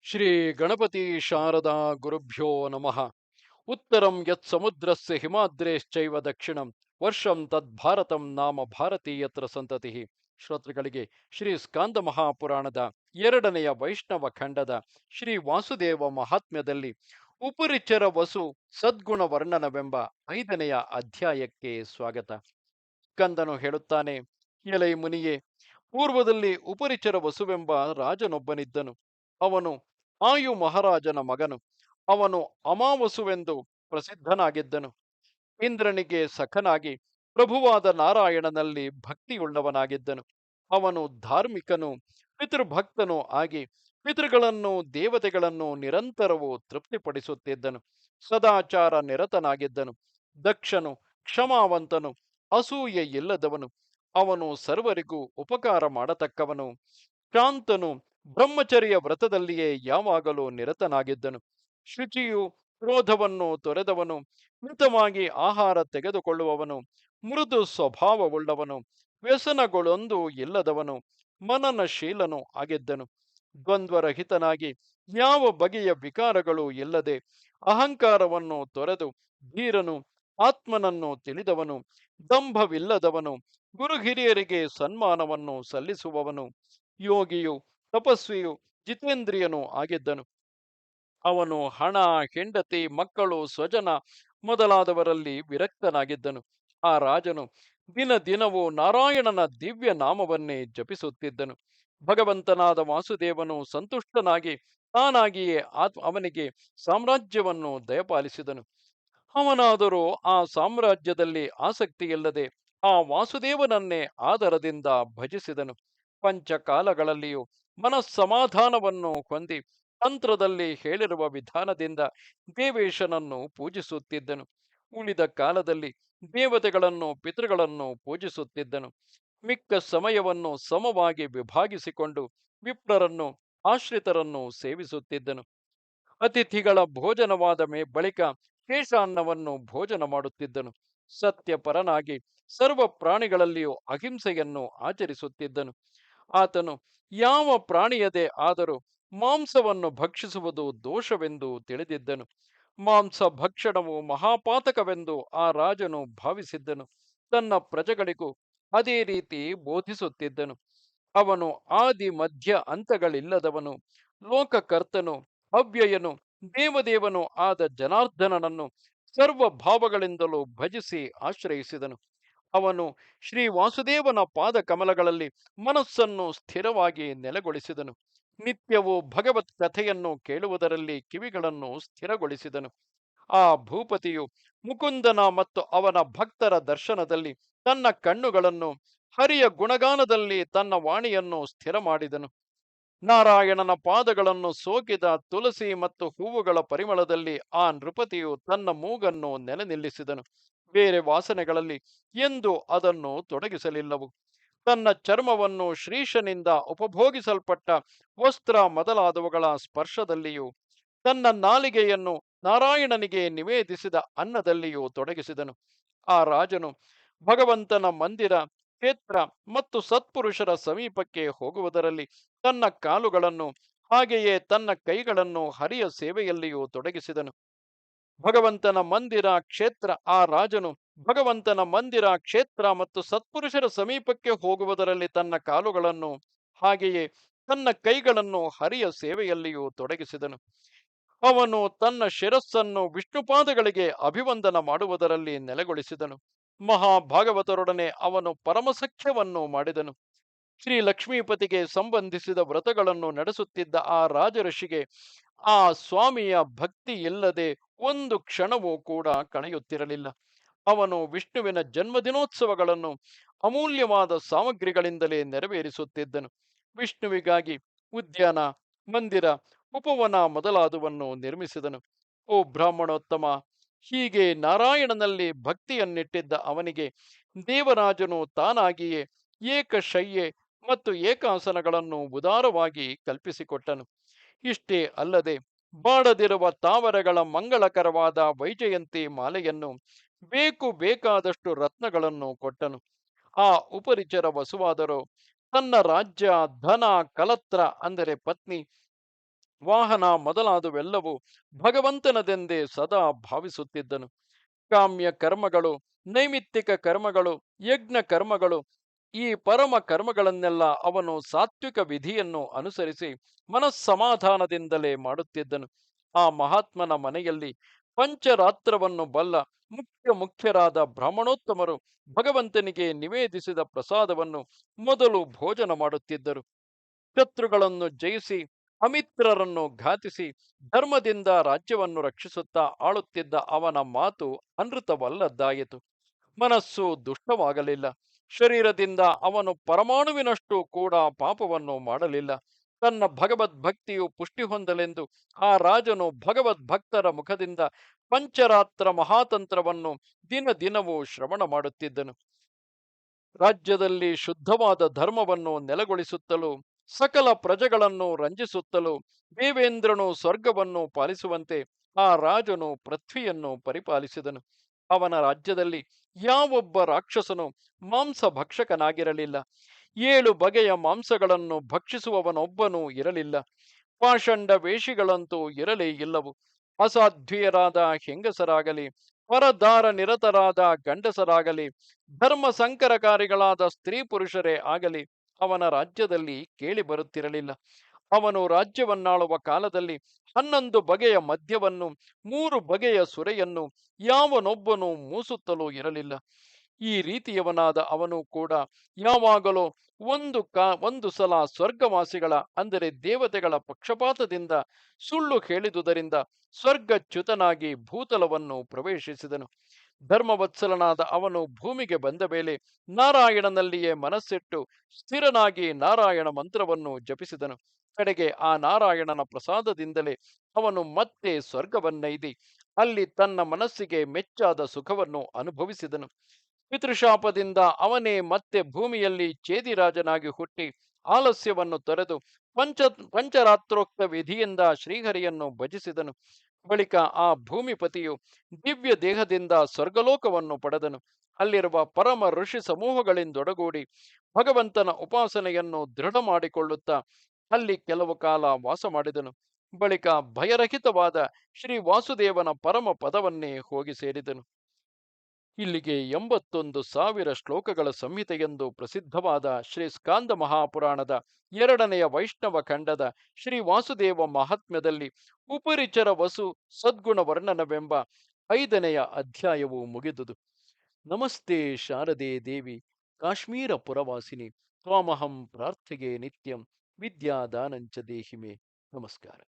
ಶ್ರೀ ಗಣಪತಿ ಶಾರದಾ ಗುರುಭ್ಯೋ ನಮಃ. ಉತ್ತರಂ ಯತ್ ಸಮುದ್ರಸ್ಯ ಹಿಮಾದ್ರೇಶ್ಚೈವ ದಕ್ಷಿಣಂ ವರ್ಷಂ ತದ್ಭಾರತಂ ನಾಮ ಭಾರತೀಯತ್ರ ಸಂತತಿ. ಶ್ರೋತೃಗಳಿಗೆ ಶ್ರೀ ಸ್ಕಾಂದ ಮಹಾಪುರಾಣದ ಎರಡನೆಯ ವೈಷ್ಣವ ಖಂಡದ ಶ್ರೀ ವಾಸುದೇವ ಮಹಾತ್ಮ್ಯದಲ್ಲಿ ಉಪರಿಚರ ವಸು ಸದ್ಗುಣ ವರ್ಣನವೆಂಬ ಐದನೆಯ ಅಧ್ಯಾಯಕ್ಕೆ ಸ್ವಾಗತ. ಸ್ಕಂದನು ಹೇಳುತ್ತಾನೆ, ಎಲೈ ಮುನಿಯೇ, ಪೂರ್ವದಲ್ಲಿ ಉಪರಿಚರ ವಸುವೆಂಬ ರಾಜನೊಬ್ಬನಿದ್ದನು. ಅವನು ಆಯು ಮಹಾರಾಜನ ಮಗನು. ಅವನು ಅಮಾವಸುವೆಂದು ಪ್ರಸಿದ್ಧನಾಗಿದ್ದನು. ಇಂದ್ರನಿಗೆ ಸಖನಾಗಿ ಪ್ರಭುವಾದ ನಾರಾಯಣನಲ್ಲಿ ಭಕ್ತಿಯುಳ್ಳವನಾಗಿದ್ದನು. ಅವನು ಧಾರ್ಮಿಕನು, ಪಿತೃಭಕ್ತನೂ ಆಗಿ ಪಿತೃಗಳನ್ನು ದೇವತೆಗಳನ್ನು ನಿರಂತರವೂ ತೃಪ್ತಿಪಡಿಸುತ್ತಿದ್ದನು. ಸದಾಚಾರ ನಿರತನಾಗಿದ್ದನು. ದಕ್ಷನು, ಕ್ಷಮಾವಂತನು, ಅಸೂಯೆ ಇಲ್ಲದವನು. ಅವನು ಸರ್ವರಿಗೂ ಉಪಕಾರ ಮಾಡತಕ್ಕವನು. ಶಾಂತನು, ಬ್ರಹ್ಮಚರ್ಯ ವ್ರತದಲ್ಲಿಯೇ ಯಾವಾಗಲೂ ನಿರತನಾಗಿದ್ದನು. ಶುಚಿಯು, ಕ್ರೋಧವನ್ನು ತೊರೆದವನು, ಮಿತವಾಗಿ ಆಹಾರ ತೆಗೆದುಕೊಳ್ಳುವವನು, ಮೃದು ಸ್ವಭಾವವುಳ್ಳವನು, ವ್ಯಸನಗಳೊಂದು ಇಲ್ಲದವನು, ಮನನಶೀಲನೂ ಆಗಿದ್ದನು. ದ್ವಂದ್ವರಹಿತನಾಗಿ ಯಾವ ಬಗೆಯ ವಿಕಾರಗಳು ಇಲ್ಲದೆ ಅಹಂಕಾರವನ್ನು ತೊರೆದು ಧೀರನು, ಆತ್ಮನನ್ನು ತಿಳಿದವನು, ದಂಭವಿಲ್ಲದವನು, ಗುರು ಹಿರಿಯರಿಗೆ ಸನ್ಮಾನವನ್ನು ಸಲ್ಲಿಸುವವನು, ಯೋಗಿಯು, ತಪಸ್ವಿಯು, ಜಿತೇಂದ್ರಿಯನೂ ಆಗಿದ್ದನು. ಅವನು ಹಣ, ಹೆಂಡತಿ, ಮಕ್ಕಳು, ಸ್ವಜನ ಮೊದಲಾದವರಲ್ಲಿ ವಿರಕ್ತನಾಗಿದ್ದನು. ಆ ರಾಜನು ದಿನ ದಿನವೂ ನಾರಾಯಣನ ದಿವ್ಯ ನಾಮವನ್ನೇ ಜಪಿಸುತ್ತಿದ್ದನು. ಭಗವಂತನಾದ ವಾಸುದೇವನು ಸಂತುಷ್ಟನಾಗಿ ತಾನಾಗಿಯೇ ಅವನಿಗೆ ಸಾಮ್ರಾಜ್ಯವನ್ನು ದಯಪಾಲಿಸಿದನು. ಅವನಾದರೂ ಆ ಸಾಮ್ರಾಜ್ಯದಲ್ಲಿ ಆಸಕ್ತಿಯಿಲ್ಲದೆ ಆ ವಾಸುದೇವನನ್ನೇ ಆದರದಿಂದ ಭಜಿಸಿದನು. ಪಂಚಕಾಲಗಳಲ್ಲಿಯೂ ಮನಸ್ಸಮಾಧಾನವನ್ನು ಹೊಂದಿ ತಂತ್ರದಲ್ಲಿ ಹೇಳಿರುವ ವಿಧಾನದಿಂದ ದೇವೇಶನನ್ನು ಪೂಜಿಸುತ್ತಿದ್ದನು. ಉಳಿದ ಕಾಲದಲ್ಲಿ ದೇವತೆಗಳನ್ನು ಪಿತೃಗಳನ್ನು ಪೂಜಿಸುತ್ತಿದ್ದನು. ಮಿಕ್ಕ ಸಮಯವನ್ನು ಸಮವಾಗಿ ವಿಭಾಗಿಸಿಕೊಂಡು ವಿಪ್ರರನ್ನು, ಆಶ್ರಿತರನ್ನು ಸೇವಿಸುತ್ತಿದ್ದನು. ಅತಿಥಿಗಳ ಭೋಜನವಾದ ಬಳಿಕ ಶೇಷಾನ್ನವನ್ನು ಭೋಜನ ಮಾಡುತ್ತಿದ್ದನು. ಸತ್ಯಪರನಾಗಿ ಸರ್ವ ಪ್ರಾಣಿಗಳಲ್ಲಿಯೂ ಅಹಿಂಸೆಯನ್ನು ಆಚರಿಸುತ್ತಿದ್ದನು. ಆತನು ಯಾವ ಪ್ರಾಣಿಯದೇ ಆದರೂ ಮಾಂಸವನ್ನು ಭಕ್ಷಿಸುವುದು ದೋಷವೆಂದು ತಿಳಿದಿದ್ದನು. ಮಾಂಸ ಭಕ್ಷಣವು ಮಹಾಪಾತಕವೆಂದು ಆ ರಾಜನು ಭಾವಿಸಿದ್ದನು. ತನ್ನ ಪ್ರಜೆಗಳಿಗೂ ಅದೇ ರೀತಿ ಬೋಧಿಸುತ್ತಿದ್ದನು. ಅವನು ಆದಿ ಮಧ್ಯ ಅಂತಗಳಿಲ್ಲದವನು, ಲೋಕಕರ್ತನು, ಅವ್ಯಯನು, ದೇವದೇವನು ಆದ ಜನಾರ್ದನನನ್ನು ಸರ್ವ ಭಾವಗಳಿಂದಲೂ ಭಜಿಸಿ ಆಶ್ರಯಿಸಿದನು. ಅವನು ಶ್ರೀ ವಾಸುದೇವನ ಪಾದ ಕಮಲಗಳಲ್ಲಿ ಮನಸ್ಸನ್ನು ಸ್ಥಿರವಾಗಿ ನೆಲೆಗೊಳಿಸಿದನು. ನಿತ್ಯವೂ ಭಗವತ್ ಕಥೆಯನ್ನು ಕೇಳುವುದರಲ್ಲಿ ಕಿವಿಗಳನ್ನು ಸ್ಥಿರಗೊಳಿಸಿದನು. ಆ ಭೂಪತಿಯು ಮುಕುಂದನ ಮತ್ತು ಅವನ ಭಕ್ತರ ದರ್ಶನದಲ್ಲಿ ತನ್ನ ಕಣ್ಣುಗಳನ್ನು, ಹರಿಯ ಗುಣಗಾನದಲ್ಲಿ ತನ್ನ ವಾಣಿಯನ್ನು ಸ್ಥಿರ ಮಾಡಿದನು. ನಾರಾಯಣನ ಪಾದಗಳನ್ನು ಸೋಕಿದ ತುಳಸಿ ಮತ್ತು ಹೂವುಗಳ ಪರಿಮಳದಲ್ಲಿ ಆ ನೃಪತಿಯು ತನ್ನ ಮೂಗನ್ನು ನೆಲೆ ನಿಲ್ಲಿಸಿದನು. ಬೇರೆ ವಾಸನೆಗಳಲ್ಲಿ ಎಂದು ಅದನ್ನು ತೊಡಗಿಸಲಿಲ್ಲವು. ತನ್ನ ಚರ್ಮವನ್ನು ಶ್ರೀಶನಿಂದ ಉಪಭೋಗಿಸಲ್ಪಟ್ಟ ವಸ್ತ್ರ ಮೊದಲಾದವುಗಳ ಸ್ಪರ್ಶದಲ್ಲಿಯೂ, ತನ್ನ ನಾಲಿಗೆಯನ್ನು ನಾರಾಯಣನಿಗೆ ನಿವೇದಿಸಿದ ಅನ್ನದಲ್ಲಿಯೂ ತೊಡಗಿಸಿದನು. ಆ ರಾಜನು ಭಗವಂತನ ಮಂದಿರ, ಕ್ಷೇತ್ರ ಮತ್ತು ಸತ್ಪುರುಷರ ಸಮೀಪಕ್ಕೆ ಹೋಗುವುದರಲ್ಲಿ ತನ್ನ ಕಾಲುಗಳನ್ನು, ಹಾಗೆಯೇ ತನ್ನ ಕೈಗಳನ್ನು ಹರಿಯ ಸೇವೆಯಲ್ಲಿಯೂ ತೊಡಗಿಸಿದನು. ಭಗವಂತನ ಮಂದಿರ, ಕ್ಷೇತ್ರ ಆ ರಾಜನು ಭಗವಂತನ ಮಂದಿರ, ಕ್ಷೇತ್ರ ಮತ್ತು ಸತ್ಪುರುಷರ ಸಮೀಪಕ್ಕೆ ಹೋಗುವುದರಲ್ಲಿ ತನ್ನ ಕಾಲುಗಳನ್ನು, ಹಾಗೆಯೇ ತನ್ನ ಕೈಗಳನ್ನು ಹರಿಯ ಸೇವೆಯಲ್ಲಿಯೂ ತೊಡಗಿಸಿದನು. ಅವನು ತನ್ನ ಶಿರಸ್ಸನ್ನು ವಿಷ್ಣುಪಾದಗಳಿಗೆ ಅಭಿವಂದನ ಮಾಡುವುದರಲ್ಲಿ ನೆಲೆಗೊಳಿಸಿದನು. ಮಹಾಭಾಗವತರೊಡನೆ ಅವನು ಪರಮಸಖ್ಯವನ್ನು ಮಾಡಿದನು. ಶ್ರೀ ಲಕ್ಷ್ಮೀಪತಿಗೆ ಸಂಬಂಧಿಸಿದ ವ್ರತಗಳನ್ನು ನಡೆಸುತ್ತಿದ್ದ ಆ ರಾಜಋಷಿಗೆ ಆ ಸ್ವಾಮಿಯ ಭಕ್ತಿ ಇಲ್ಲದೆ ಒಂದು ಕ್ಷಣವೂ ಕೂಡ ಕಳೆಯುತ್ತಿರಲಿಲ್ಲ. ಅವನು ವಿಷ್ಣುವಿನ ಜನ್ಮದಿನೋತ್ಸವಗಳನ್ನು ಅಮೂಲ್ಯವಾದ ಸಾಮಗ್ರಿಗಳಿಂದಲೇ ನೆರವೇರಿಸುತ್ತಿದ್ದನು. ವಿಷ್ಣುವಿಗಾಗಿ ಉದ್ಯಾನ, ಮಂದಿರ, ಉಪವನ ಮೊದಲಾದವನ್ನು ನಿರ್ಮಿಸಿದನು. ಓ ಬ್ರಾಹ್ಮಣೋತ್ತಮ, ಹೀಗೆ ನಾರಾಯಣನಲ್ಲಿ ಭಕ್ತಿಯನ್ನಿಟ್ಟಿದ್ದ ಅವನಿಗೆ ದೇವರಾಜನು ತಾನಾಗಿಯೇ ಏಕಶಯ್ಯೆ ಮತ್ತು ಏಕಾಸನಗಳನ್ನು ಉದಾರವಾಗಿ ಕಲ್ಪಿಸಿಕೊಟ್ಟನು. ಇಷ್ಟೇ ಅಲ್ಲದೆ ಬಾಡದಿರುವ ತಾವರೆಗಳ ಮಂಗಳಕರವಾದ ವೈಜಯಂತಿ ಮಾಲೆಯನ್ನು, ಬೇಕಾದಷ್ಟು ರತ್ನಗಳನ್ನು ಕೊಟ್ಟನು. ಆ ಉಪರಿಚರ ವಸುವಾದರೂ ತನ್ನ ರಾಜ್ಯ, ಧನ, ಕಲತ್ರ ಅಂದರೆ ಪತ್ನಿ, ವಾಹನ ಮೊದಲಾದವೆಲ್ಲವೂ ಭಗವಂತನದೆಂದೇ ಸದಾ ಭಾವಿಸುತ್ತಿದ್ದನು. ಕಾಮ್ಯ ಕರ್ಮಗಳು, ನೈಮಿತ್ತಿಕ ಕರ್ಮಗಳು, ಯಜ್ಞ ಕರ್ಮಗಳು, ಈ ಪರಮ ಕರ್ಮಗಳನ್ನೆಲ್ಲ ಅವನು ಸಾತ್ವಿಕ ವಿಧಿಯನ್ನು ಅನುಸರಿಸಿ ಮನಸ್ಸಮಾಧಾನದಿಂದಲೇ ಮಾಡುತ್ತಿದ್ದನು. ಆ ಮಹಾತ್ಮನ ಮನೆಯಲ್ಲಿ ಪಂಚರಾತ್ರವನ್ನು ಬಲ್ಲ ಮುಖ್ಯರಾದ ಬ್ರಾಹ್ಮಣೋತ್ತಮರು ಭಗವಂತನಿಗೆ ನಿವೇದಿಸಿದ ಪ್ರಸಾದವನ್ನು ಮೊದಲು ಭೋಜನ ಮಾಡುತ್ತಿದ್ದರು. ಶತ್ರುಗಳನ್ನು ಜಯಿಸಿ ಅಮಿತ್ರರನ್ನು ಘಾತಿಸಿ ಧರ್ಮದಿಂದ ರಾಜ್ಯವನ್ನು ರಕ್ಷಿಸುತ್ತಾ ಆಳುತ್ತಿದ್ದ ಅವನ ಮಾತು ಅನೃತವಲ್ಲದ್ದಾಯಿತು. ಮನಸ್ಸು ದುಷ್ಟವಾಗಲಿಲ್ಲ. ಶರೀರದಿಂದ ಅವನು ಪರಮಾಣುವಿನಷ್ಟು ಕೂಡ ಪಾಪವನ್ನು ಮಾಡಲಿಲ್ಲ. ತನ್ನ ಭಗವದ್ಭಕ್ತಿಯು ಪುಷ್ಟಿ ಹೊಂದಲೆಂದು ಆ ರಾಜನು ಭಗವದ್ಭಕ್ತರ ಮುಖದಿಂದ ಪಂಚರಾತ್ರ ಮಹಾತಂತ್ರವನ್ನು ದಿನ ದಿನವೂ ಶ್ರವಣ ಮಾಡುತ್ತಿದ್ದನು. ರಾಜ್ಯದಲ್ಲಿ ಶುದ್ಧವಾದ ಧರ್ಮವನ್ನು ನೆಲೆಗೊಳಿಸುತ್ತಲೂ ಸಕಲ ಪ್ರಜೆಗಳನ್ನು ರಂಜಿಸುತ್ತಲೂ ದೇವೇಂದ್ರನು ಸ್ವರ್ಗವನ್ನು ಪಾಲಿಸುವಂತೆ ಆ ರಾಜನು ಪೃಥ್ವಿಯನ್ನು ಪರಿಪಾಲಿಸಿದನು. ಅವನ ರಾಜ್ಯದಲ್ಲಿ ಯಾವೊಬ್ಬ ರಾಕ್ಷಸನು ಮಾಂಸ ಭಕ್ಷಕನಾಗಿರಲಿಲ್ಲ. 7 ಬಗೆಯ ಮಾಂಸಗಳನ್ನು ಭಕ್ಷಿಸುವವನೊಬ್ಬನೂ ಇರಲಿಲ್ಲ. ಪಾಷಂಡ ವೇಷಿಗಳಂತೂ ಇರಲೇ ಇಲ್ಲವು. ಅಸಾಧ್ವಿಯರಾದ ಹೆಂಗಸರಾಗಲಿ, ಪರದಾರ ನಿರತರಾದ ಗಂಡಸರಾಗಲಿ, ಧರ್ಮ ಸಂಕರಕಾರಿಗಳಾದ ಸ್ತ್ರೀ ಪುರುಷರೇ ಆಗಲಿ ಅವನ ರಾಜ್ಯದಲ್ಲಿ ಕೇಳಿ ಬರುತ್ತಿರಲಿಲ್ಲ. ಅವನು ರಾಜ್ಯವನ್ನಾಳುವ ಕಾಲದಲ್ಲಿ 11 ಬಗೆಯ ಮದ್ಯವನ್ನು, 3 ಬಗೆಯ ಸುರೆಯನ್ನು ಯಾವನೊಬ್ಬನು ಮೂಸುತ್ತಲೂ ಇರಲಿಲ್ಲ. ಈ ರೀತಿಯವನಾದ ಅವನು ಕೂಡ ಯಾವಾಗಲೂ ಒಂದು ಸಲ ಸ್ವರ್ಗವಾಸಿಗಳ ಅಂದರೆ ದೇವತೆಗಳ ಪಕ್ಷಪಾತದಿಂದ ಸುಳ್ಳು ಹೇಳಿದುದರಿಂದ ಸ್ವರ್ಗಚ್ಯುತನಾಗಿ ಭೂತಲವನ್ನು ಪ್ರವೇಶಿಸಿದನು. ಧರ್ಮವತ್ಸಲನಾದ ಅವನು ಭೂಮಿಗೆ ಬಂದ ಮೇಲೆ ನಾರಾಯಣನಲ್ಲಿಯೇ ಮನಸ್ಸಿಟ್ಟು ಸ್ಥಿರನಾಗಿ ನಾರಾಯಣ ಮಂತ್ರವನ್ನು ಜಪಿಸಿದನು. ಕಡೆಗೆ ಆ ನಾರಾಯಣನ ಪ್ರಸಾದದಿಂದಲೇ ಅವನು ಮತ್ತೆ ಸ್ವರ್ಗವನ್ನೈದಿ ಅಲ್ಲಿ ತನ್ನ ಮನಸ್ಸಿಗೆ ಮೆಚ್ಚಾದ ಸುಖವನ್ನು ಅನುಭವಿಸಿದನು. ಪಿತೃಶಾಪದಿಂದ ಅವನೇ ಮತ್ತೆ ಭೂಮಿಯಲ್ಲಿ ಚೇದಿರಾಜನಾಗಿ ಹುಟ್ಟಿ ಆಲಸ್ಯವನ್ನು ತೊರೆದು ಪಂಚರಾತ್ರೋಕ್ತ ವಿಧಿಯಿಂದ ಶ್ರೀಹರಿಯನ್ನು ಭಜಿಸಿದನು. ಬಳಿಕ ಆ ಭೂಮಿಪತಿಯು ದಿವ್ಯ ದೇಹದಿಂದ ಸ್ವರ್ಗಲೋಕವನ್ನು ಪಡೆದನು. ಅಲ್ಲಿರುವ ಪರಮ ಋಷಿ ಸಮೂಹಗಳಿಂದೊಡಗೂಡಿ ಭಗವಂತನ ಉಪಾಸನೆಯನ್ನು ದೃಢ ಮಾಡಿಕೊಳ್ಳುತ್ತಾ ಅಲ್ಲಿ ಕೆಲವು ಕಾಲ ವಾಸ ಮಾಡಿದನು. ಬಳಿಕ ಭಯರಹಿತವಾದ ಶ್ರೀ ವಾಸುದೇವನ ಪರಮ ಪದವನ್ನೇ ಹೋಗಿ ಸೇರಿದನು. ಇಲ್ಲಿಗೆ 81,000 ಶ್ಲೋಕಗಳ ಸಂಹಿತೆಯೆಂದು ಪ್ರಸಿದ್ಧವಾದ ಶ್ರೀ ಸ್ಕಾಂದ ಮಹಾಪುರಾಣದ 2ನೆಯ ವೈಷ್ಣವ ಖಂಡದ ಶ್ರೀ ವಾಸುದೇವ ಮಹಾತ್ಮ್ಯದಲ್ಲಿ ಉಪರಿಚರ ವಸು ಸದ್ಗುಣ ವರ್ಣನವೆಂಬ 5ನೆಯ ಅಧ್ಯಾಯವು ಮುಗಿದುದು. ನಮಸ್ತೆ ಶಾರದೆ ದೇವಿ ಕಾಶ್ಮೀರ ಪುರವಾಸಿನಿ ತ್ವಾಮಹಂ ಪ್ರಾರ್ಥೆಗೆ ನಿತ್ಯಂ ವಿದ್ಯಾದಾನಂಚ ದೇಹಿಮೆ. ನಮಸ್ಕಾರ.